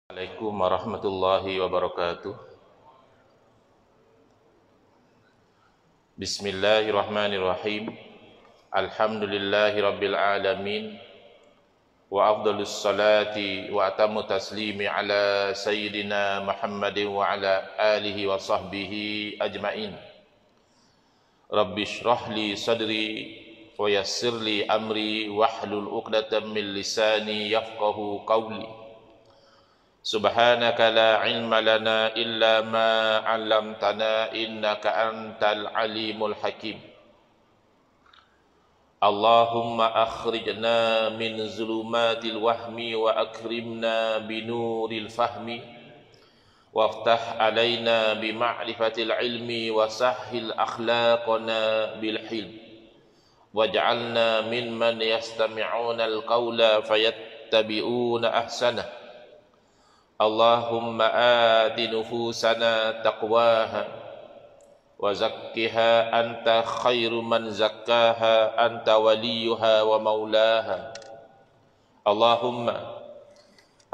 Assalamualaikum warahmatullahi wabarakatuh. Bismillahirrahmanirrahim. Alhamdulillahi rabbil alamin. Wa afdalus salati wa atammu taslimi ala sayyidina Muhammadin wa ala alihi wa sahbihi ajma'in. Rabbi shrah li sadri wa yassir li amri wahlul 'uqdatam min lisani yafqahu qawli. Subhanaka la ilma lana illa ma 'allamtana innaka antal alimul hakim. Allahumma akhrijna min zulumatil wahmi wa akrimna binuril fahmi waftah alaina bima'rifatil ilmi wa sahhil akhlaqana bil hilm waj'alna mimman yastami'una al-qawla fayattabi'una ahsanah. Allahumma ati nufusana taqwaha wa zakkiha anta khairu man zakkaha anta waliyuha wa maulaha. Allahumma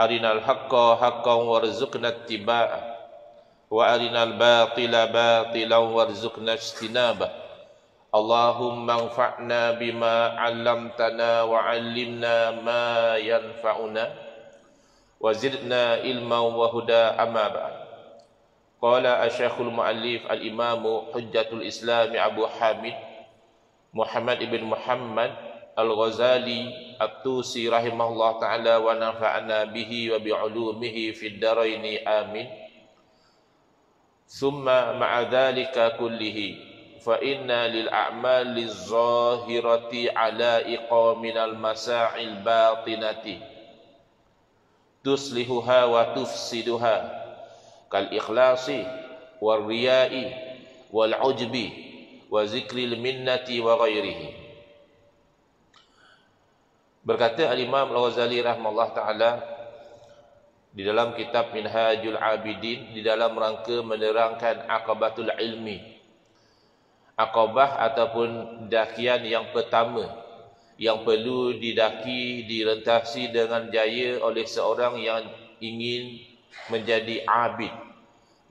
arinal haqqa haqqan warzuqna ittiba'ah wa arinal batila batilan warzuqna ijtinabah. Allahumma anfa'na bima 'allamtana wa 'allimna ma yanfa'una wa zidna ilman wa huda amma ba'd. Qala asy-syekhul muallif al-imamu hujjatul islam Abu Hamid Muhammad ibn Muhammad al-Ghazali at-Tusi rahimahullah ta'ala wa nafa'ana bihi wa bi'ulumihi fid dharaini amin. Summa ma'a dhalika kullihi fa inna lil a'mali zahirati 'ala'iqa minal masa'il batinati tuslihuha wa tufsiduha kal ikhlasi wal riya'i wal ujbi wa zikril minnati wa ghairihi. Berkata al-Imam Al-Ghazali rahimahullah ta'ala di dalam kitab Minhajul Abidin, di dalam rangka menerangkan aqabatul ilmi, aqabah ataupun dakian yang pertama yang perlu didaki, direntasi dengan jaya oleh seorang yang ingin menjadi abid,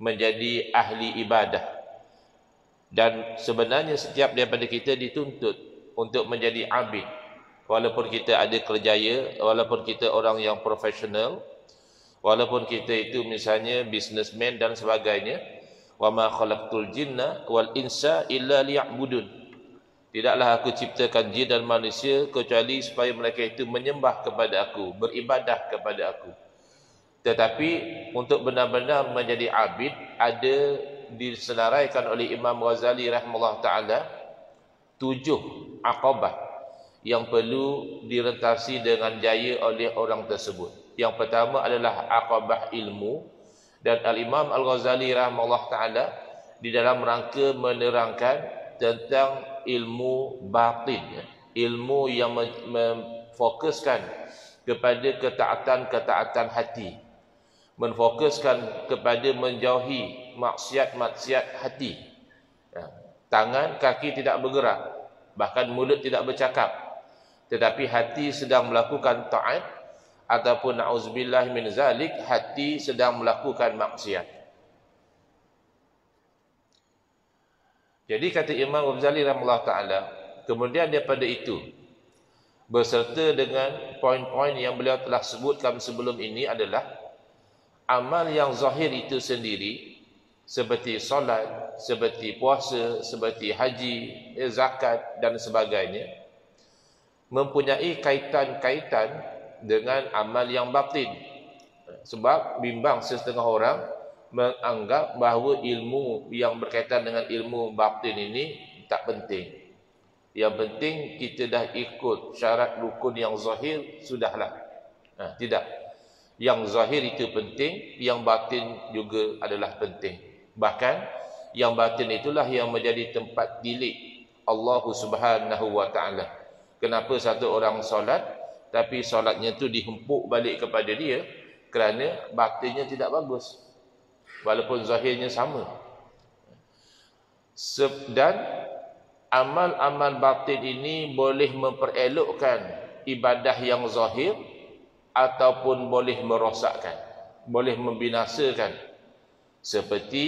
menjadi ahli ibadah. Dan sebenarnya setiap daripada kita dituntut untuk menjadi abid, walaupun kita ada kerjaya, walaupun kita orang yang profesional, walaupun kita itu misalnya businessman dan sebagainya. Wa ma khalaqtul jinna wal insa illa liya'budun. Tidaklah aku ciptakan jin dan manusia kecuali supaya mereka itu menyembah kepada aku, beribadah kepada aku. Tetapi untuk benar-benar menjadi abid, ada disenaraikan oleh Imam Ghazali rahimahullah ta'ala 7 aqabah yang perlu direntasi dengan jaya oleh orang tersebut. Yang pertama adalah aqabah ilmu, dan Al-Imam Al-Ghazali rahimahullah ta'ala di dalam rangka menerangkan tentang ilmu batin, ilmu yang memfokuskan kepada ketaatan-ketaatan hati, menfokuskan kepada menjauhi maksiat-maksiat hati. Tangan, kaki tidak bergerak, bahkan mulut tidak bercakap, tetapi hati sedang melakukan taat, ataupun na'udzubillah min zalik, hati sedang melakukan maksiat. Jadi kata Imam Ghazali rahimahullah ta'ala, kemudian daripada itu, berserta dengan poin-poin yang beliau telah sebutkan sebelum ini adalah amal yang zahir itu sendiri, seperti solat, seperti puasa, seperti haji, zakat dan sebagainya, mempunyai kaitan-kaitan dengan amal yang batin. Sebab bimbang setengah orang menganggap bahawa ilmu yang berkaitan dengan ilmu batin ini tak penting. Yang penting kita dah ikut syarat rukun yang zahir, sudahlah. Tidak. Yang zahir itu penting, yang batin juga adalah penting. Bahkan yang batin itulah yang menjadi tempat tilik Allah Subhanahu wa ta'ala. Kenapa satu orang solat, tapi solatnya tu dihempuk balik kepada dia kerana batinnya tidak bagus, walaupun zahirnya sama. Dan amal-amal batin ini boleh memperelokkan ibadah yang zahir ataupun boleh merosakkan. boleh membinasakan, seperti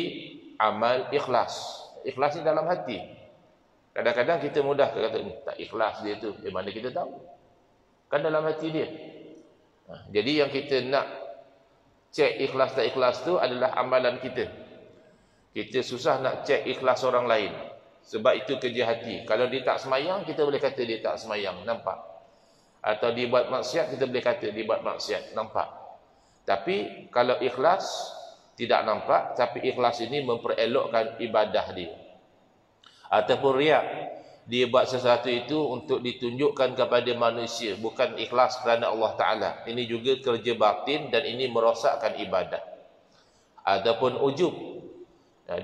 amal ikhlas. Ikhlas ni dalam hati. Kadang-kadang kita mudah kata tak ikhlas dia tu, di mana kita tahu? Kan dalam hati dia. Jadi yang kita nak cek ikhlas tak ikhlas tu adalah amalan kita. Kita susah nak cek ikhlas orang lain. Sebab itu kerja hati. Kalau dia tak semayang, kita boleh kata dia tak semayang, nampak? Atau dia buat maksiat, kita boleh kata dia buat maksiat, nampak? Tapi kalau ikhlas tidak nampak, tapi ikhlas ini memperelokkan ibadah dia. Ataupun riak, dia buat sesuatu itu untuk ditunjukkan kepada manusia, bukan ikhlas kerana Allah Ta'ala. Ini juga kerja batin dan ini merosakkan ibadah. Ataupun ujub,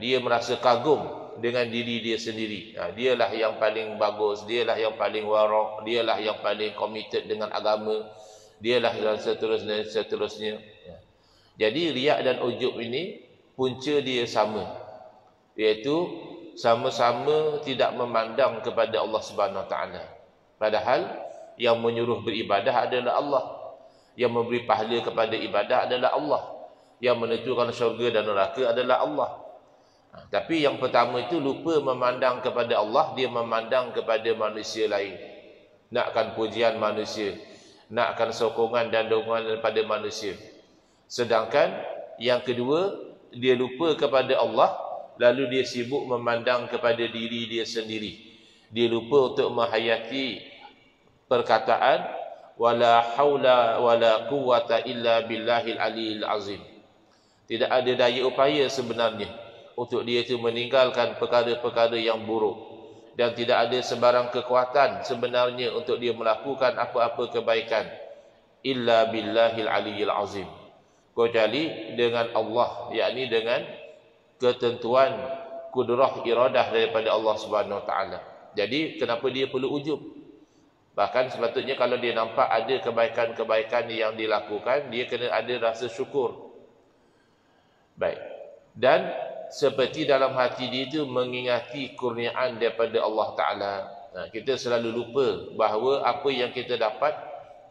dia merasa kagum dengan diri dia sendiri. Dialah yang paling bagus, dialah yang paling warak, dialah yang paling committed dengan agama, dialah dan seterusnya. Jadi riak dan ujub ini punca dia sama, iaitu sama-sama tidak memandang kepada Allah Subhanahu Wa Taala. Padahal yang menyuruh beribadah adalah Allah, yang memberi pahala kepada ibadah adalah Allah, yang menentukan syurga dan neraka adalah Allah. Tapi yang pertama itu lupa memandang kepada Allah, dia memandang kepada manusia lain. Nakkan pujian manusia, nakkan sokongan dan dorongan daripada manusia. Sedangkan yang kedua, dia lupa kepada Allah, lalu dia sibuk memandang kepada diri dia sendiri. Dia lupa untuk menghayati perkataan wala haula wala quwwata illa billahil aliyil azim. Tidak ada daya upaya sebenarnya untuk dia itu meninggalkan perkara-perkara yang buruk, dan tidak ada sebarang kekuatan sebenarnya untuk dia melakukan apa-apa kebaikan illa billahil aliyil azim, kecuali dengan Allah, yakni dengan ketentuan kudrah iradah daripada Allah Subhanahu Wa Taala. Jadi kenapa dia perlu ujub? Bahkan sepatutnya kalau dia nampak ada kebaikan-kebaikan yang dilakukan, dia kena ada rasa syukur. Baik. Dan seperti dalam hati dia itu mengingati kurniaan daripada Allah Taala. Kita selalu lupa bahawa apa yang kita dapat,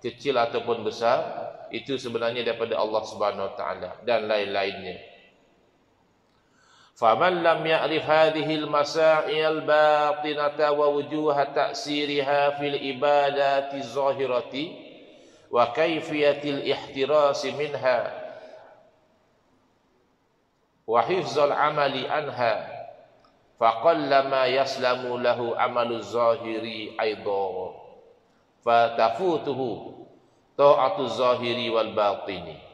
kecil ataupun besar, itu sebenarnya daripada Allah Subhanahu Wa Taala dan lain-lainnya. فَمَنْ لَمْ يَعْرِفْ هَذِهِ الْمَسَاعِيَ الْبَاطِنَةَ وَوُجُوهَ تَأْثِيرِهَا فِي الْعِبَادَاتِ الظَّاهِرَةِ وَكَيْفِيَةِ الْإِحْتِرَاسِ مِنْهَا وَحِفْظَ الْعَمَلِ عَنْهَا فَقَلَّمَا يَسْلَمُ لَهُ عَمَلُ الظَّاهِرِ أَيْضًا فَتَفُوتُهُ طَاعَةُ الظَّاهِرِ وَالْبَاطِنِ.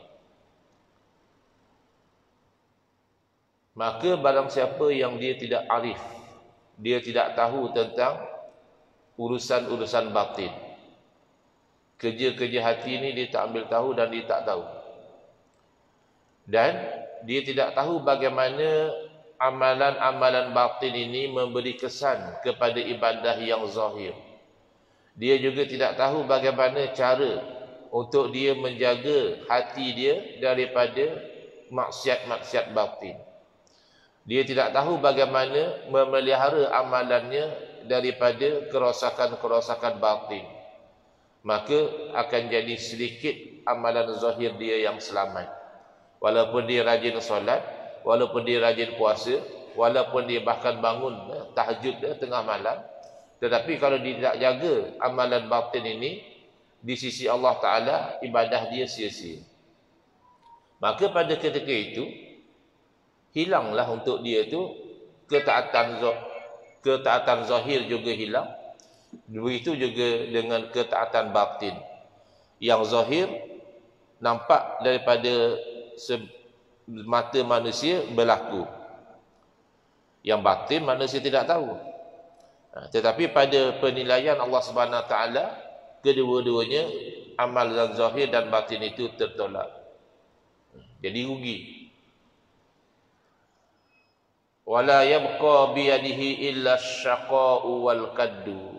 Maka barang siapa yang dia tidak arif, dia tidak tahu tentang urusan-urusan batin, kerja-kerja hati ini dia tak ambil tahu dan dia tak tahu, dan dia tidak tahu bagaimana amalan-amalan batin ini memberi kesan kepada ibadah yang zahir. Dia juga tidak tahu bagaimana cara untuk dia menjaga hati dia daripada maksiat-maksiat batin. Dia tidak tahu bagaimana memelihara amalannya daripada kerosakan-kerosakan batin. Maka akan jadi sedikit amalan zahir dia yang selamat. Walaupun dia rajin solat, walaupun dia rajin puasa, walaupun dia bahkan bangun tahajud tengah malam, tetapi kalau dia tidak jaga amalan batin ini, di sisi Allah Ta'ala ibadah dia sia-sia. Maka pada ketika itu hilanglah untuk dia tu ketaatan zahir juga hilang. Begitu juga dengan ketaatan batin. Yang zahir nampak daripada mata manusia berlaku, yang batin manusia tidak tahu. Tetapi pada penilaian Allah Subhanahu Wa Taala, kedua-duanya amal zahir dan batin itu tertolak. Jadi rugi. Wala yabqa biyadihi illa asy-syaqa'u wal kaddu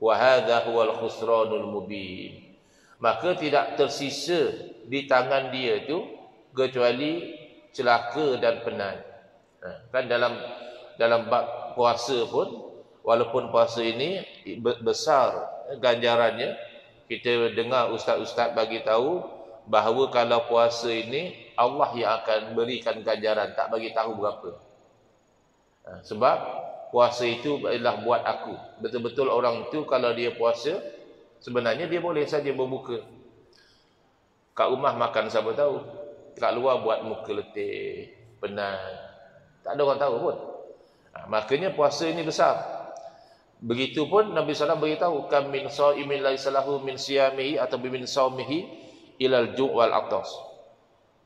wa hadha huwal khusranul mubin. Maka tidak tersisa di tangan dia itu kecuali celaka dan penat. Kan dalam bab puasa pun, walaupun puasa ini besar ganjarannya, kita dengar ustaz-ustaz bagi tahu bahawa kalau puasa ini Allah yang akan berikan ganjaran, tak bagi tahu berapa. Sebab puasa itu adalah buat aku. Betul-betul orang itu kalau dia puasa, sebenarnya dia boleh saja berbuka. Kat rumah makan siapa tahu. Kat luar buat muka letih, penat. Tak ada orang tahu pun. Makanya puasa ini besar. Begitupun Nabi SAW beritahu, kam min shaimin laisa lahu min siyamihi atau min saumihi ilal ju' wal atas.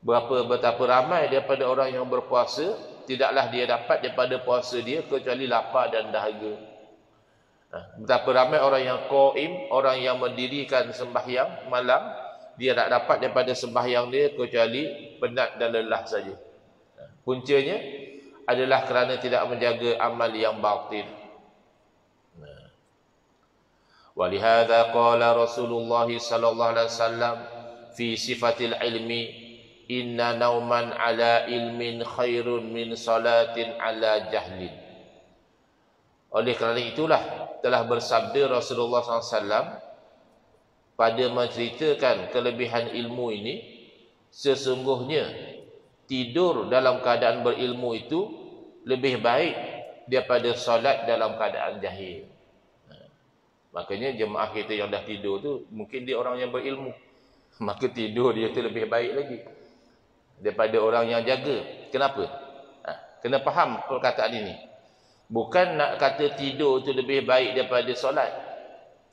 Betapa ramai daripada orang yang berpuasa, tidaklah dia dapat daripada puasa dia kecuali lapar dan dahaga. Betapa ramai orang yang qaim, orang yang mendirikan sembahyang malam, dia tak dapat daripada sembahyang dia kecuali penat dan lelah saja. Puncanya adalah kerana tidak menjaga amal yang batin. Walihada qala Rasulullah sallallahu alaihi wasallam fi sifatil ilmi, inna nauman ala ilmin khairun min salatin ala jahlin. Oleh kerana itulah telah bersabda Rasulullah SAW pada menceritakan kelebihan ilmu ini, sesungguhnya tidur dalam keadaan berilmu itu lebih baik daripada solat dalam keadaan jahil. Makanya jemaah kita yang dah tidur tu mungkin dia orang yang berilmu, maka tidur dia tu lebih baik lagi daripada orang yang jaga. Kenapa? Kena faham perkataan ini. Bukan nak kata tidur tu lebih baik daripada solat.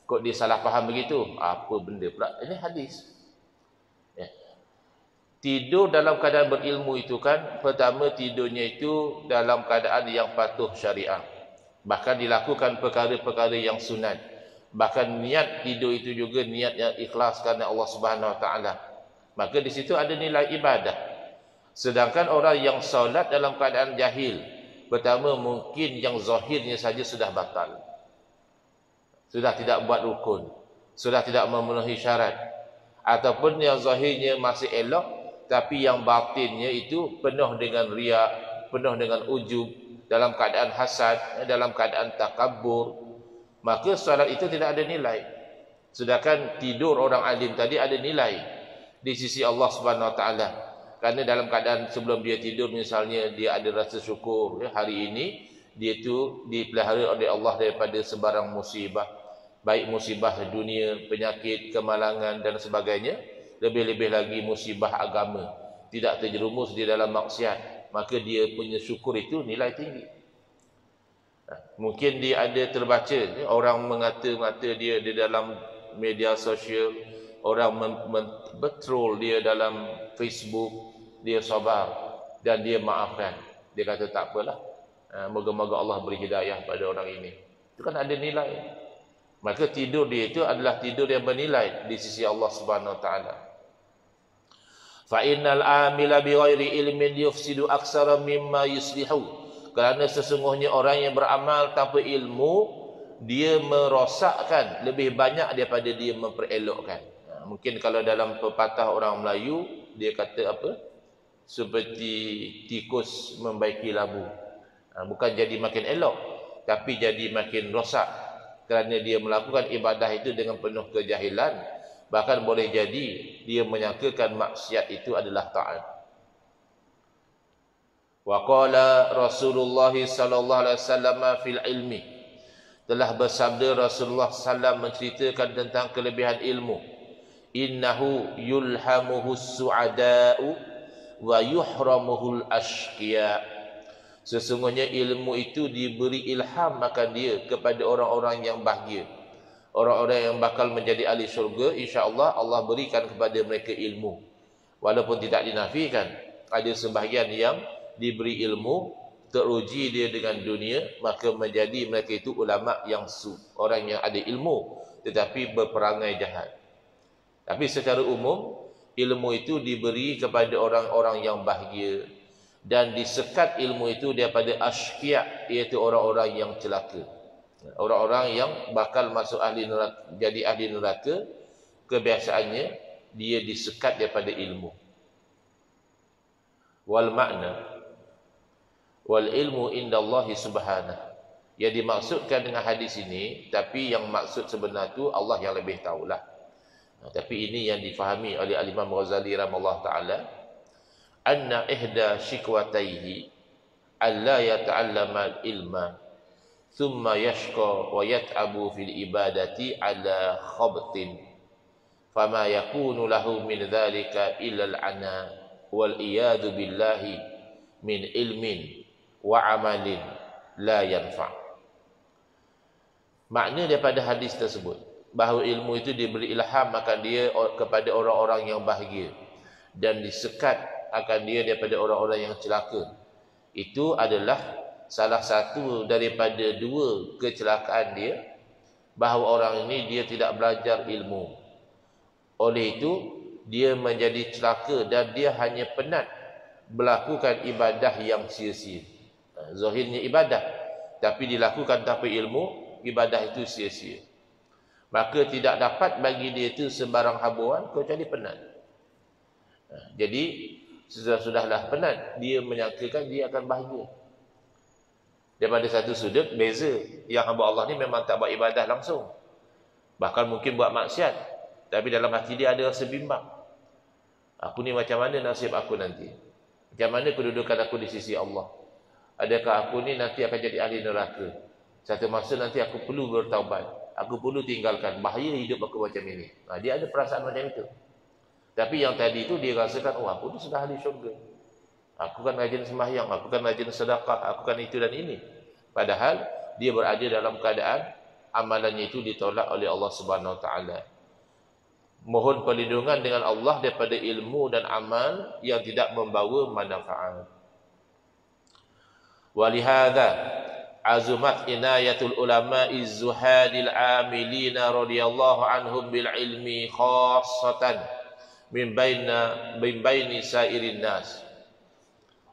Kok dia salah faham begitu? Apa benda pula? Ini hadis. Tidur dalam keadaan berilmu itu kan, pertama tidurnya itu dalam keadaan yang patuh syariah. Bahkan dilakukan perkara-perkara yang sunat. Bahkan niat tidur itu juga niat yang ikhlas kerana Allah Subhanahu Wa Taala. Maka di situ ada nilai ibadah. Sedangkan orang yang solat dalam keadaan jahil, pertama mungkin yang zahirnya saja sudah batal. Sudah tidak buat rukun, sudah tidak memenuhi syarat. Ataupun yang zahirnya masih elok, tapi yang batinnya itu penuh dengan riya, penuh dengan ujub, dalam keadaan hasad, dalam keadaan takabur, maka solat itu tidak ada nilai. Sedangkan tidur orang alim tadi ada nilai di sisi Allah Subhanahu Wa Taala. Kerana dalam keadaan sebelum dia tidur misalnya dia ada rasa syukur, hari ini dia itu dipelihara oleh Allah daripada sebarang musibah, baik musibah dunia, penyakit, kemalangan dan sebagainya. Lebih-lebih lagi musibah agama, tidak terjerumus di dalam maksiat, maka dia punya syukur itu nilai tinggi. Mungkin dia ada terbaca, orang mengata-ngata dia di dalam media sosial, orang betrol dia dalam Facebook, dia sabar dan dia maafkan. Dia kata tak apalah, moga-moga Allah beri hidayah pada orang ini. Itu kan ada nilai. Maka tidur dia itu adalah tidur yang bernilai di sisi Allah Subhanahu Wa Taala. Fa innal amila bi ghairi ilmin yufsidu aksara mimma yuslihu. Kerana sesungguhnya orang yang beramal tanpa ilmu, dia merosakkan lebih banyak daripada dia memperelokkan. Mungkin kalau dalam pepatah orang Melayu, dia kata apa? Seperti tikus membaiki labu. Bukan jadi makin elok, tapi jadi makin rosak. Kerana dia melakukan ibadah itu dengan penuh kejahilan. Bahkan boleh jadi dia menyangkakan maksiat itu adalah taat. Wa qala Rasulullah sallallahu alaihi wasallam fil ilmi. Telah bersabda Rasulullah sallallahu menceritakan tentang kelebihan ilmu. Innahu yulhamuhu su'ada'u wa yuhramuhul ashqiya. Sesungguhnya ilmu itu diberi ilham akan dia kepada orang-orang yang bahagia. Orang-orang yang bakal menjadi ahli syurga, insya-Allah Allah berikan kepada mereka ilmu. Walaupun tidak dinafikan, ada sebahagian yang diberi ilmu, teruji dia dengan dunia, maka menjadi mereka itu ulama yang orang yang ada ilmu tetapi berperangai jahat. Tapi secara umum ilmu itu diberi kepada orang-orang yang bahagia, dan disekat ilmu itu daripada asyqiya, iaitu orang-orang yang celaka. Orang-orang yang bakal masuk ahli neraka, jadi ahli neraka, kebiasaannya dia disekat daripada ilmu. Wal makna wal ilmu indallahi subhanahu. Yang dimaksudkan dengan hadis ini, tapi yang maksud sebenar tu Allah yang lebih tahulah. Tapi ini yang difahami oleh Al-Imam Ghazali rahimahullah taala, anna ihda shikwataihi alla yata'allama al-ilma thumma yashqa wa yat'abu fil ibadati ala khabtin fama yakunu lahu min dhalika illa al-ana wal iyadu billahi min ilmin wa amalin la yanfa'. Makna daripada hadis tersebut bahawa ilmu itu diberi ilham akan dia kepada orang-orang yang bahagia dan disekat akan dia daripada orang-orang yang celaka. Itu adalah salah satu daripada dua kecelakaan dia, bahawa orang ini dia tidak belajar ilmu. Oleh itu dia menjadi celaka dan dia hanya penat melakukan ibadah yang sia-sia. Zahirnya ibadah, tapi dilakukan tanpa ilmu, ibadah itu sia-sia. Maka tidak dapat bagi dia itu sembarang habuan kecuali penat. Jadi sudahlah penat, dia menyangkakan dia akan bahagia. Daripada satu sudut beza, yang hamba Allah ni memang tak buat ibadah langsung, bahkan mungkin buat maksiat, tapi dalam hati dia ada rasa bimbang. Aku ni macam mana nasib aku nanti? Macam mana kedudukan aku di sisi Allah? Adakah aku ni nanti akan jadi ahli neraka? Satu masa nanti aku perlu bertaubat, aku perlu tinggalkan, bahaya hidup aku macam ini. Dia ada perasaan macam itu. Tapi yang tadi itu dia rasakan, oh aku tu sudah ahli syurga, aku kan rajin sembahyang, aku kan rajin sedekah, aku kan itu dan ini. Padahal dia berada dalam keadaan amalannya itu ditolak oleh Allah Subhanahu Wa Taala. Mohon perlindungan dengan Allah daripada ilmu dan amal yang tidak membawa manfaat. Walihada azumat inayatul ulama'i zuhadil amilina radhiyallahu anhum bil ilmi khassatan min baini sairin nas.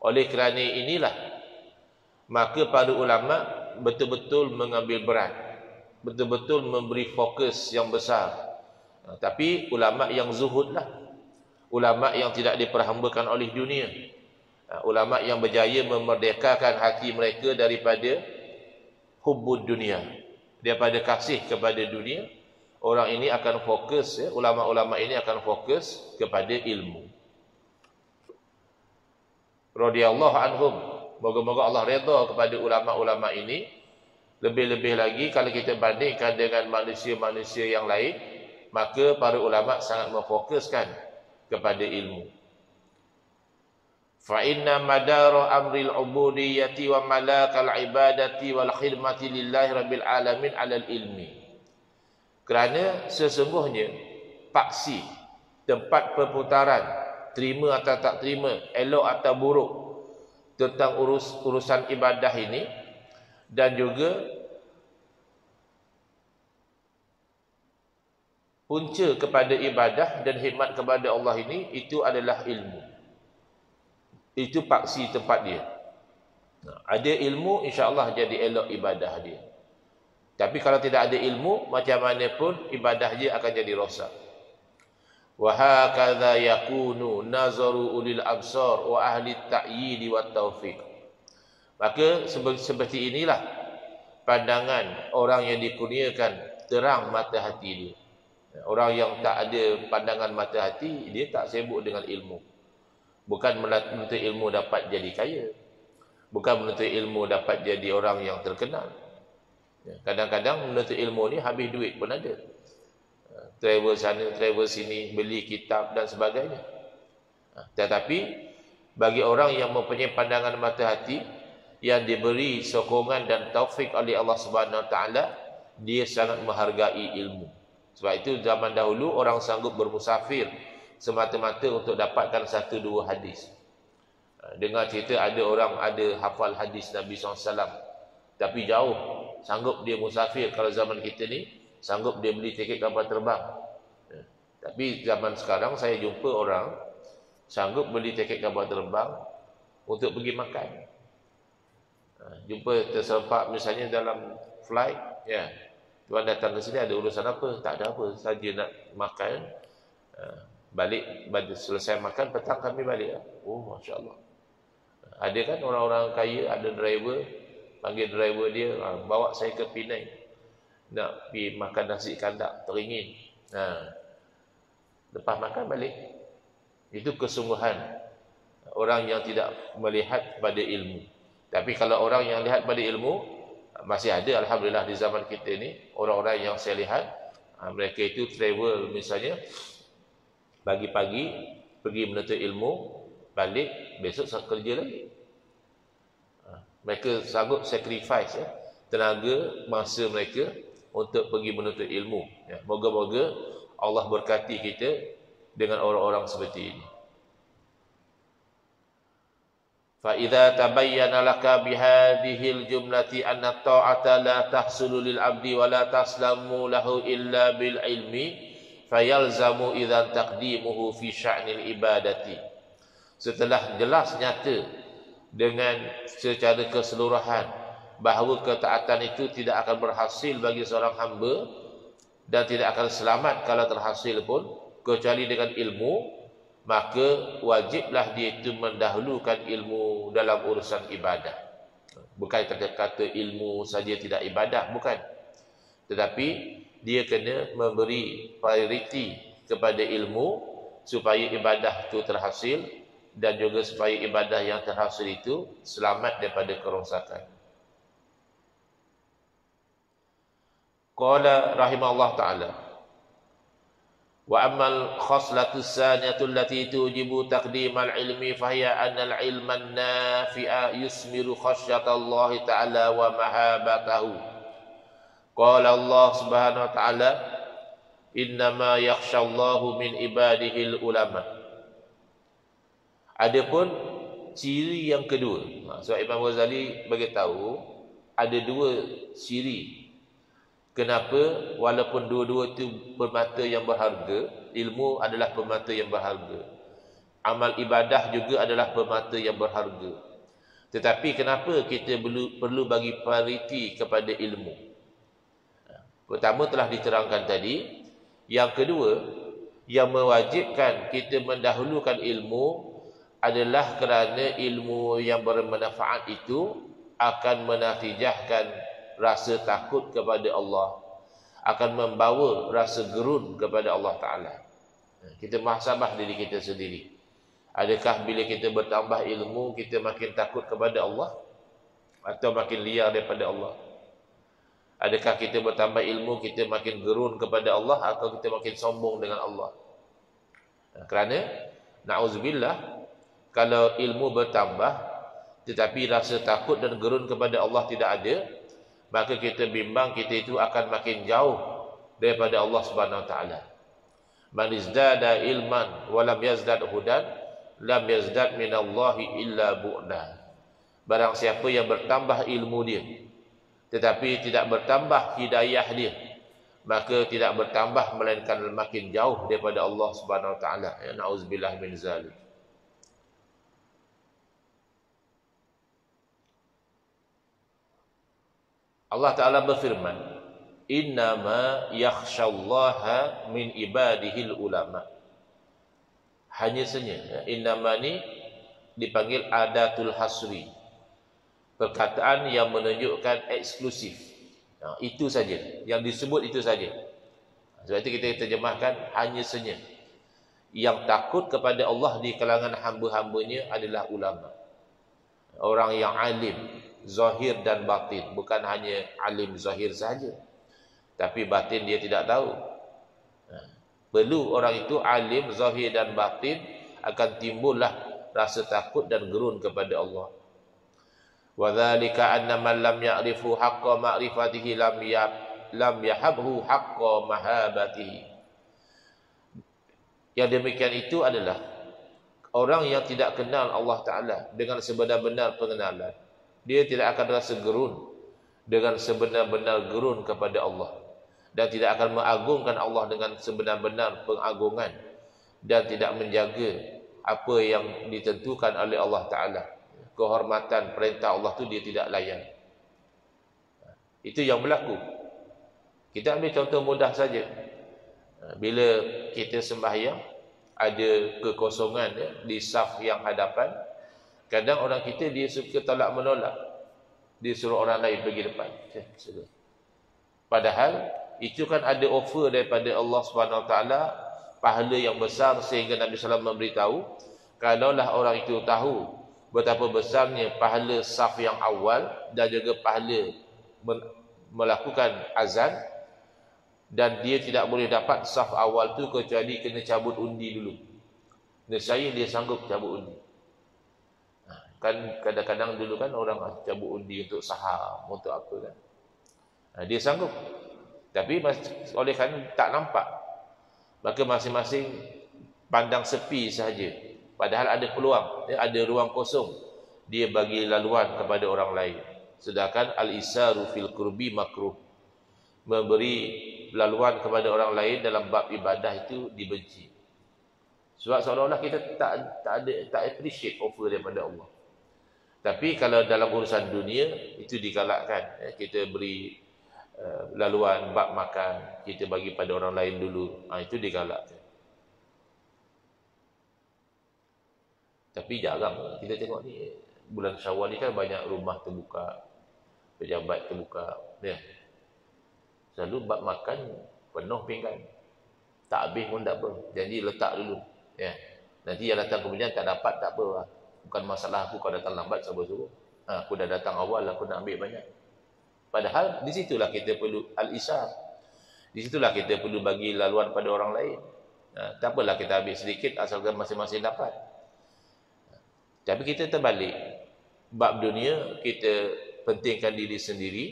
Oleh kerana inilah maka para ulama betul-betul mengambil berat, betul-betul memberi fokus yang besar. Tapi ulama yang zuhudlah, ulama yang tidak diperhambakan oleh dunia, ulama yang berjaya memerdekakan hati mereka daripada hubbud dunia, daripada kasih kepada dunia. Orang ini akan fokus, ulama-ulama ini akan fokus kepada ilmu. Radhiyallahu anhum, moga-moga Allah redha kepada ulama-ulama ini. Lebih-lebih lagi kalau kita bandingkan dengan manusia-manusia yang lain, maka para ulama sangat memfokuskan kepada ilmu. Fa inna madara amril ubudiyyati wa malakal ibadati wal khidmati lillahi rabbil alamin 'alal ilmi. Kerana sesungguhnya paksi, tempat perputaran, terima atau tak terima, elok atau buruk tentang urusan ibadah ini, dan juga punca kepada ibadah dan khidmat kepada Allah ini, itu adalah ilmu. Itu paksi tempat dia. Ada ilmu, insya-Allah jadi elok ibadah dia. Tapi kalau tidak ada ilmu, macam mana pun ibadah dia akan jadi rosak. Wa hakadha yakunu nazaru ulil absar wa ahli at-ta'yid wa taufiq. Maka seperti inilah pandangan orang yang dikurniakan terang mata hati dia. Orang yang tak ada pandangan mata hati, dia tak sibuk dengan ilmu. Bukan menuntut ilmu dapat jadi kaya, bukan menuntut ilmu dapat jadi orang yang terkenal. Kadang-kadang menuntut ilmu ni habis duit pun ada. Travel sana, travel sini, beli kitab dan sebagainya. Tetapi bagi orang yang mempunyai pandangan mata hati, yang diberi sokongan dan taufik oleh Allah Subhanahu Wa Taala, dia sangat menghargai ilmu. Sebab itu zaman dahulu orang sanggup bermusafir semata-mata untuk dapatkan satu dua hadis. Dengar cerita ada orang ada hafal hadis Nabi SAW, tapi jauh, sanggup dia musafir. Kalau zaman kita ni, sanggup dia beli tiket kapal terbang. Tapi zaman sekarang saya jumpa orang sanggup beli tiket kapal terbang untuk pergi makan. Jumpa terserempak misalnya dalam flight, ya, tuan datang ke sini ada urusan apa? Tak ada apa, saja nak makan. Balik, selesai makan, petang kami balik. Oh, Masya Allah. Ada kan orang-orang kaya, ada driver, panggil driver dia, bawa saya ke Penang, nak pergi makan nasi kandak teringin. Lepas makan balik. Itu kesungguhan orang yang tidak melihat pada ilmu. Tapi kalau orang yang lihat pada ilmu, masih ada alhamdulillah di zaman kita ni orang-orang yang saya lihat mereka itu travel misalnya pagi-pagi pergi menuntut ilmu, balik besok kerja lagi. Mereka sanggup sacrifice tenaga masa mereka untuk pergi menuntut ilmu. Moga-moga Allah berkati kita dengan orang-orang seperti ini. فَإِذَا تَبَيَّنَ لَكَ بِهَذِهِ الْجُمْلَةِ أَنَّ الطَّاعَةَ لَا تَحْصُلُ لِلْعَبْدِ وَلَا تَسْلَمُ لَهُ إِلَّا بِالْعِلْمِ فَيَلْزَمُ إِذًا تَقْدِيمُهُ فِي شَأْنِ الْعِبَادَةِ. Setelah jelas nyata dengan secara keseluruhan bahawa ketaatan itu tidak akan berhasil bagi seorang hamba dan tidak akan selamat kalau terhasil pun kecuali dengan ilmu, maka wajiblah dia itu mendahulukan ilmu dalam urusan ibadah. Bukan kata ilmu saja tidak ibadah, bukan. Tetapi dia kena memberi prioriti kepada ilmu supaya ibadah itu terhasil dan juga supaya ibadah yang terhasil itu selamat daripada kerosakan. Qala rahimahullah ta'ala, wa ammal khaslatu saniyatu allati tujibu taqdimal ilmi fahiya anna al-ilma an-nafi'a yusmiru khasyatallahi ta'ala wa mahabatahu. Qala Allah subhanahu wa ta'ala, innama yakhshallahu min ibadihi al-ulama. Adapun ciri yang kedua, sebab Imam Ghazali bagi tahu ada dua ciri. Kenapa? Walaupun dua-dua itu permata yang berharga, ilmu adalah permata yang berharga, amal ibadah juga adalah permata yang berharga. Tetapi kenapa kita perlu bagi prioriti kepada ilmu? Pertama telah diterangkan tadi. Yang kedua, yang mewajibkan kita mendahulukan ilmu adalah kerana ilmu yang bermanfaat itu akan menatijahkan rasa takut kepada Allah, akan membawa rasa gerun kepada Allah Ta'ala. Kita muhasabah diri kita sendiri. Adakah bila kita bertambah ilmu, kita makin takut kepada Allah atau makin liar daripada Allah? Adakah kita bertambah ilmu, kita makin gerun kepada Allah atau kita makin sombong dengan Allah? Kerana na'udzubillah, kalau ilmu bertambah tetapi rasa takut dan gerun kepada Allah tidak ada, maka kita bimbang kita itu akan makin jauh daripada Allah Subhanahu wa taala. Man izdada ilman wa lam yazdad hudan lam yazdad minallahi illa bu'da. Barang siapa yang bertambah ilmu dia tetapi tidak bertambah hidayah dia, maka tidak bertambah melainkan makin jauh daripada Allah Subhanahu wa taala. Ya, na'udzubillah min zalik. Allah Ta'ala berfirman, innama yakhshallaha min ibadihil ulama. Hanya saja, innama ni dipanggil adatul hasri, perkataan yang menunjukkan eksklusif. Itu saja, yang disebut itu saja. Sebab itu kita terjemahkan hanya saja. Yang takut kepada Allah di kalangan hamba-hambanya adalah ulama, orang yang alim zahir dan batin, bukan hanya alim zahir saja, tapi batin dia tidak tahu. Perlu orang itu alim zahir dan batin, akan timbullah rasa takut dan gerun kepada Allah. Wa dzalika anna man lam ya'rifu haqqa ma'rifatihi lam yahabhu haqqa mahabatihi. Yang demikian itu adalah orang yang tidak kenal Allah Ta'ala dengan sebenar-benar pengenalan, dia tidak akan rasa gerun dengan sebenar-benar gerun kepada Allah, dan tidak akan mengagungkan Allah dengan sebenar-benar pengagungan, dan tidak menjaga apa yang ditentukan oleh Allah Ta'ala. Kehormatan perintah Allah tu dia tidak layan. Itu yang berlaku. Kita ambil contoh mudah saja. Bila kita sembahyang, ada kekosongan di saf yang hadapan, kadang orang kita dia suka tolak menolak, dia suruh orang lain pergi depan. Padahal itu kan ada offer daripada Allah Subhanahu Wa Taala, pahala yang besar, sehingga Nabi SAW memberitahu kalaulah orang itu tahu betapa besarnya pahala saf yang awal dan juga pahala melakukan azan, dan dia tidak boleh dapat saf awal tu kecuali kena cabut undi dulu. Nescaya dia sanggup cabut undi. Kan kadang-kadang dulu kan orang cabut undi untuk saham, untuk apa kan. Dia sanggup. Tapi oleh kerana tak nampak, maka masing-masing pandang sepi sahaja. Padahal ada peluang, ada ruang kosong. Dia bagi laluan kepada orang lain. Sedangkan al-isaru fil qurbi makruh. Memberi laluan kepada orang lain dalam bab ibadah itu dibenci. Sebab seolah-olah kita tak appreciate offer daripada Allah. Tapi kalau dalam urusan dunia itu digalakkan. Kita beri laluan bab makan, kita bagi pada orang lain dulu. Itu digalakkan. Tapi jarang kita tengok ni, bulan Syawal ni kan banyak rumah terbuka, pejabat terbuka, ya. Selalu bab makan penuh pinggan. Tak habis pun tak apa. Jadi letak dulu, ya. Nanti yang datang kemudian tak dapat, tak apa. Bukan masalah aku kau datang lambat sabar-sabar. Aku dah datang awal, aku nak ambil banyak. Padahal di situlah kita perlu al-isar. Di situlah kita perlu bagi laluan pada orang lain. Tak apalah kita ambil sedikit asalkan masing-masing dapat. Tapi kita terbalik. Bab dunia kita pentingkan diri sendiri.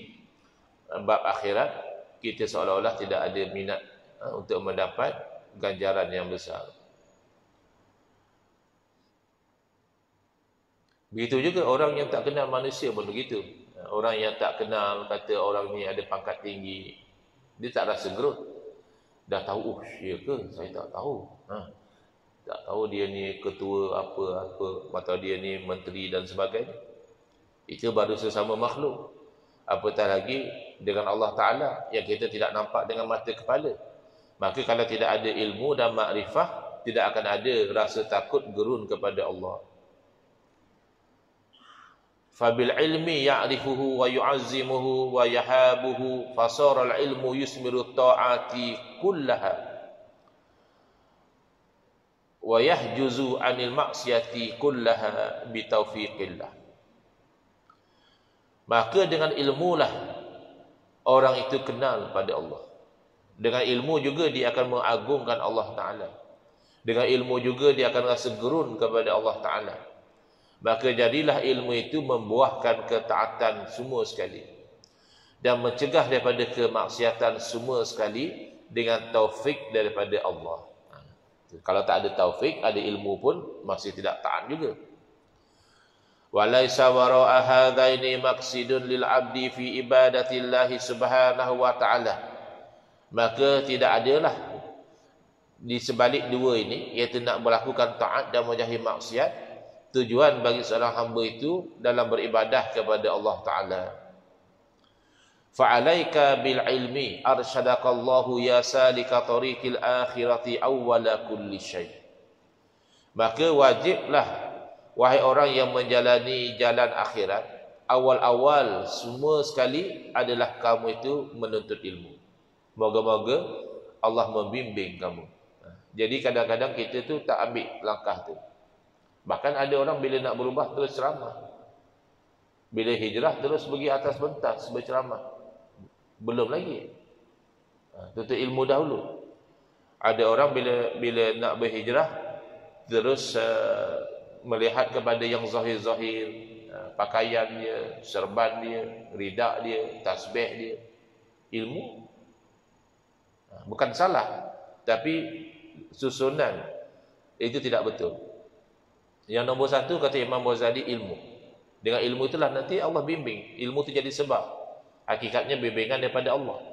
Bab akhirat kita seolah-olah tidak ada minat untuk mendapat ganjaran yang besar. Begitu juga orang yang tak kenal manusia pun begitu. Orang yang tak kenal kata orang ni ada pangkat tinggi, dia tak rasa gerut. Dah tahu, ya ke? Saya tak tahu. Tak tahu dia ni ketua apa-apa, atau dia ni menteri dan sebagainya. Itu baru sesama makhluk. Apatah lagi dengan Allah Ta'ala yang kita tidak nampak dengan mata kepala. Maka kalau tidak ada ilmu dan makrifah, tidak akan ada rasa takut gerun kepada Allah. Fabil ilmi ya'rifuhu wa yu'azzimuhu wa yahabuhu fasara al-ilmu yusmiru ta'ati kullaha wa yahjuzu 'anil ma'siyati kullaha bitaufiqillah. Maka dengan ilmulah orang itu kenal pada Allah. Dengan ilmu juga dia akan mengagungkan Allah Ta'ala. Dengan ilmu juga dia akan rasa gerun kepada Allah Ta'ala. Maka jadilah ilmu itu membuahkan ketaatan semua sekali dan mencegah daripada kemaksiatan semua sekali dengan taufik daripada Allah. Kalau tak ada taufik, ada ilmu pun masih tidak taat juga. Walaisa wara'a hadaini maqsidun lil 'abdi fi ibadatillahi subhanahu wa ta'ala. Maka tidak adalah di sebalik dua ini, iaitu nak melakukan taat dan menjauhi maksiat, tujuan bagi seorang hamba itu dalam beribadah kepada Allah Ta'ala. Fa'alaika bil ilmi arsyadakallahu ya salika tariqil akhirati awwala kulli syai'. Maka wajiblah, wahai orang yang menjalani jalan akhirat, awal-awal semua sekali adalah kamu itu menuntut ilmu. Moga-moga Allah membimbing kamu. Jadi kadang-kadang kita tu tak ambil langkah tu. Bahkan ada orang bila nak berubah terus ceramah. Bila hijrah terus pergi atas pentas berceramah. Belum lagi. Tuntut ilmu dahulu. Ada orang bila nak berhijrah terus melihat kepada yang zahir-zahir, pakaian dia, serban dia, ridak dia, tasbih dia. Ilmu bukan salah, tapi susunan itu tidak betul. Yang nombor satu kata Imam Ghazali, ilmu. Dengan ilmu itulah nanti Allah bimbing. Ilmu itu jadi sebab. Hakikatnya bimbingan daripada Allah.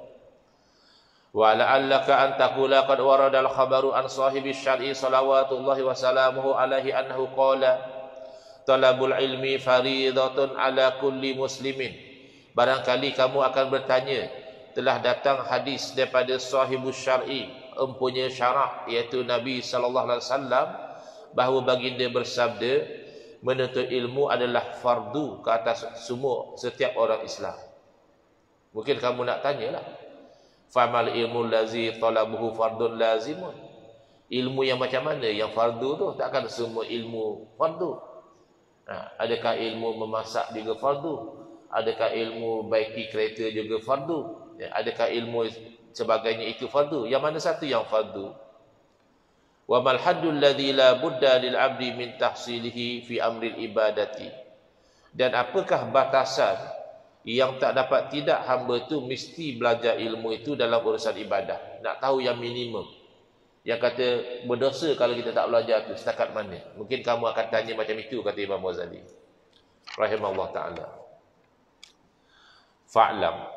Wa la'allaka an taqula qad warada al-khabaru an sahibi syar'i salawatullahi wa salamuhu alaihi annahu qala talabul ilmi faridatun ala kulli muslimin. Barangkali kamu akan bertanya, telah datang hadis daripada sahibus syar'i, empunya syarak, iaitu Nabi sallallahu alaihi wasallam, bahawa baginda bersabda, menuntut ilmu adalah fardu ke atas semua setiap orang Islam. Mungkin kamu nak tanyalah, famal ilmu lazi talabuhu fardun lazimun. Ilmu yang macam mana? Yang fardu tu takkan semua ilmu fardu. Adakah ilmu memasak juga fardu? Adakah ilmu baiki kereta juga fardu? Adakah ilmu sebagainya itu fardu? Yang mana satu yang fardu? Wa mal haddul ladzi la budda lil 'abdi min tahsilihi fi amril ibadati. Dan apakah batasan yang tak dapat tidak hamba tu mesti belajar ilmu itu dalam urusan ibadah? Nak tahu yang minimum. Yang kata berdosa kalau kita tak belajar tu setakat mana? Mungkin kamu akan tanya macam itu, kata Imam Ghazali rahimahullah taala. Fa'lam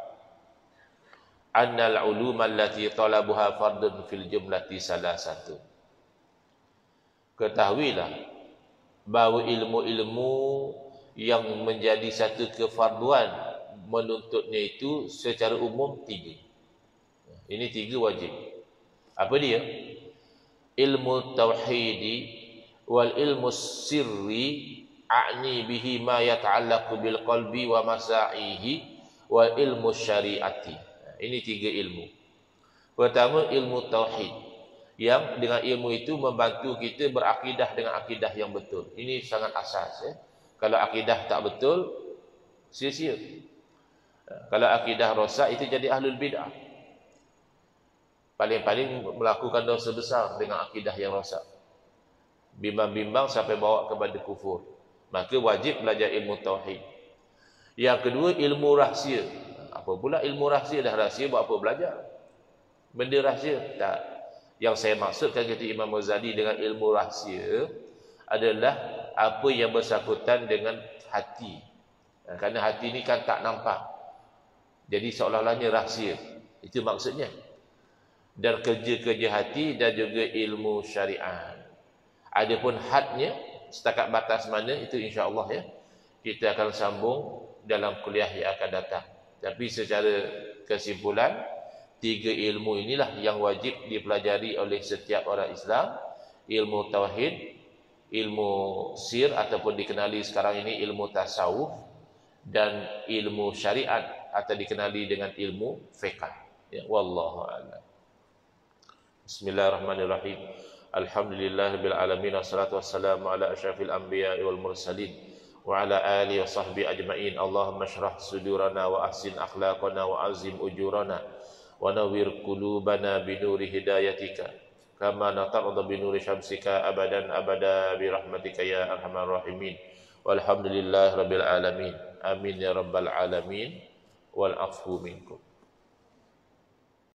anna al-ulum allati talabuha fardun fil jumlati salasatu. Ketahuilah bahawa ilmu-ilmu yang menjadi satu kefarduan menuntutnya itu secara umum 3. Ini 3 wajib. Apa dia? Ilmu tauhidi wal ilmu sirri, a'ni bihi ma yata'allaqu bil qalbi wa masa'ihi, wal ilmu syariati. Ini 3 ilmu. Pertama, ilmu tauhid, yang dengan ilmu itu membantu kita berakidah dengan akidah yang betul. Ini sangat asas. Kalau akidah tak betul, sia-sia. Kalau akidah rosak, itu jadi ahlul bid'ah. Paling-paling melakukan dosa besar dengan akidah yang rosak. Bimbang-bimbang sampai bawa kepada kufur. Maka wajib belajar ilmu tauhid. Yang kedua, ilmu rahsia. Apa pula ilmu rahsia? Dah rahsia, buat apa belajar? Benda rahsia? Tak. Yang saya maksudkan, kata Imam Ghazali, dengan ilmu rahsia adalah apa yang bersangkutan dengan hati. Kerana hati ni kan tak nampak. Jadi seolah-olahnya rahsia. Itu maksudnya. Dan kerja-kerja hati dan juga ilmu syariat. Adapun hadnya, setakat batas mana, itu insya-Allah ya, kita akan sambung dalam kuliah yang akan datang. Tapi secara kesimpulan, 3 ilmu inilah yang wajib dipelajari oleh setiap orang Islam. Ilmu tauhid, ilmu sir ataupun dikenali sekarang ini ilmu tasawuf, dan ilmu syariat atau dikenali dengan ilmu fiqh. Ya, wallahu a'lam. Bismillahirrahmanirrahim. Alhamdulillahirabbil alamin, wassalatu wassalamu ala asyrafil anbiya'i wal mursalin wa ala alihi wa sahbihi ajma'in. Allahumma shrah sudurana wa ahsin akhlaqana wa azim ujurana wa nawwir qulubana bi nuri hidayatika kama natarda bi nuri syamsika abadan abada bi rahmatika ya arhamar rahimin. Walhamdulillahirabbil alamin. Amin ya rabbal alamin. Wal afwu minkum.